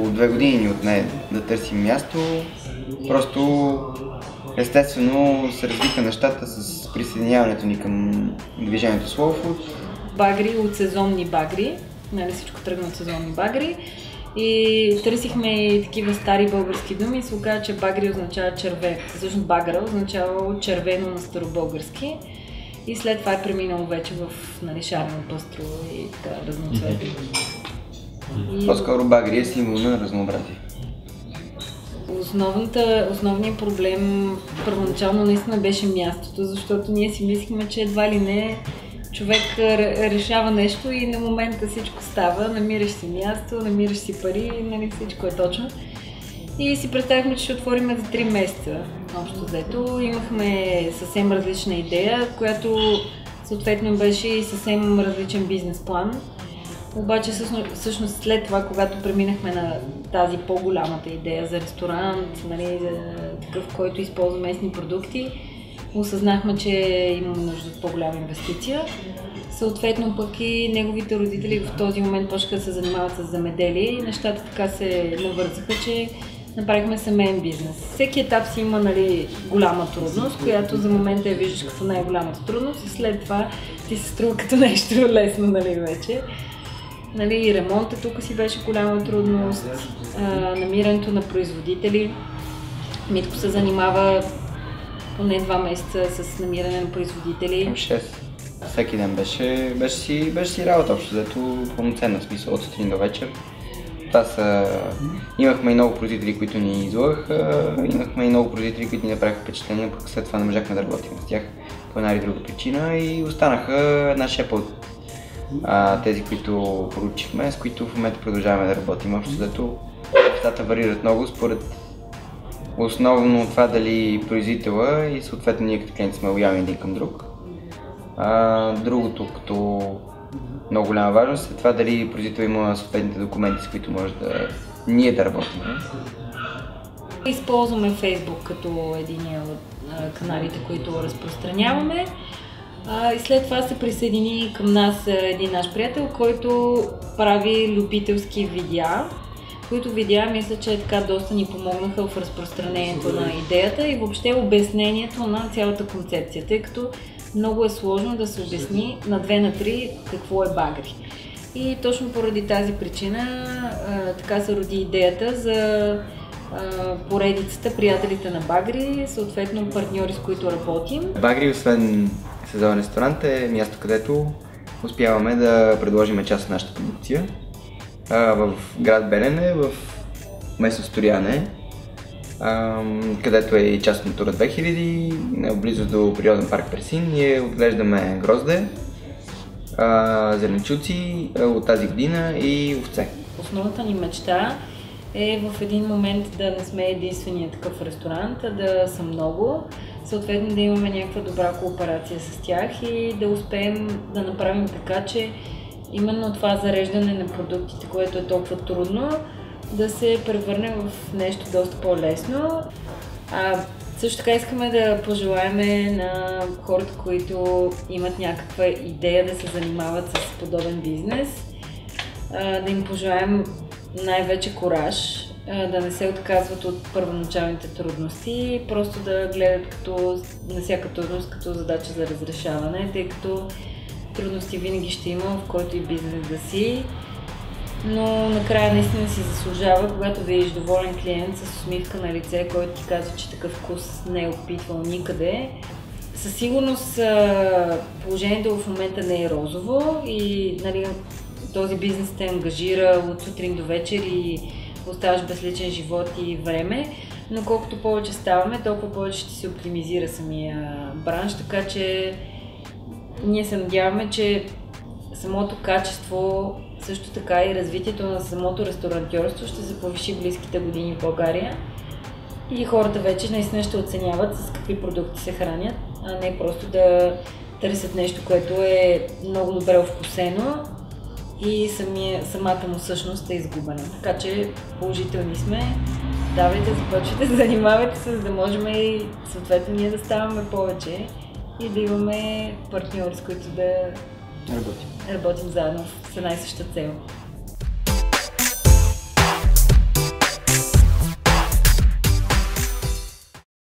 около 2 години ни отне да търсим място. Просто естествено се развиха нещата с присъединяването ни към движението Slow Food. Багри от сезонни багри, нали, всичко тръгна от сезонни багри. И търсихме такива стари български думи и се оказа, че багри означава червен. Всъщност багра означава червено на старобългарски. И след това е преминало вече в, нали, шарено, пъстро и така разноцветно. По-скоро багри е символ на разнообразие. Основният проблем първоначално наистина беше мястото, защото ние си мислихме, че едва ли не човек решава нещо и на момента всичко става, намираш си място, намираш си пари, нали, всичко е точно. И си представихме, че ще отворим за 3 месеца. Общо взето имахме съвсем различна идея, която съответно беше и съвсем различен бизнес план. Обаче всъщност след това, когато преминахме на тази по-голямата идея за ресторант, нали, за такъв, който използва местни продукти, осъзнахме, че имаме нужда от по-голяма инвестиция. Съответно пък и неговите родители в този момент почнаха да се занимават с земеделие и нещата така се навързаха, че направихме семейен бизнес. Всеки етап си има, нали, голяма трудност, която за момента я виждаш като най-голямата трудност и след това ти се струва като нещо лесно, нали, вече. Нали, ремонтът тук си беше голяма трудност, намирането на производители. Митко се занимава поне 2 месеца с намиране на производители. 6. Всеки ден беше си работа общо, взето пълноценна смисъл от сутрин до вечер. Имахме и много производители, които ни излъгаха, имахме и много производители, които ни направиха впечатление, пък след това не можахме да работим с тях по една или друга причина и останаха една шепа от тези, които поручихме, с които в момента продължаваме да работим. Общо взето нещата варират много според основно това дали производителя и съответно ние като клиенти сме лоялни един към друг. Другото като много голяма важност е това дали производител има съответните документи, с които може ние да работим. Използваме Facebook като единия от каналите, които разпространяваме. И след това се присъедини към нас един наш приятел, който прави любителски видеа, които видеа мисля, че така доста ни помогнаха в разпространението на идеята и въобще обяснението на цялата концепция, тъй като много е сложно да се обясни на 2 на 3 какво е багри. И точно поради тази причина така се роди идеята за поредицата Приятелите на Багри, съответно партньори, с които работим. Багри, освен сезонен ресторант, е място, където успяваме да предложим част от нашата продукция. В град Белене, в местност Сторяне, където е и част от Натура 2000, близо до природен парк Персин. Ние отглеждаме грозде, зеленчуци от тази година и овце. Основната ни мечта е в един момент да не сме единственият такъв ресторант, а да са много, съответно да имаме някаква добра кооперация с тях и да успеем да направим така, че именно това зареждане на продуктите, което е толкова трудно, да се превърне в нещо доста по-лесно. Също така искаме да пожелаем на хората, които имат някаква идея да се занимават с подобен бизнес, да им пожелаем най-вече кураж, да не се отказват от първоначалните трудности, просто да гледат на всяка трудност като задача за разрешаване, тъй като трудности винаги ще има, в който и бизнес да си, но накрая наистина си заслужава, когато видиш доволен клиент с усмивка на лице, който ти казва, че такъв вкус не е опитвал никъде. Със сигурност положението в момента не е розово и, нали, този бизнес те ангажира от сутрин до вечер и оставаш без личен живот и време, но колкото повече ставаме, толкова повече ще се оптимизира самия бранш, така че ние се надяваме, че самото качество, също така и развитието на самото ресторантьорство ще се повиши в близките години в България и хората вече наистина ще оценяват с какви продукти се хранят, а не просто да търсят нещо, което е много добре овкусено и самата му същност е изгубена. Така че положителни сме, давайте, започвайте да занимавате се, за да можем и съответно ние да ставаме повече и да имаме партньори, с които да работим заедно с една и съща цел.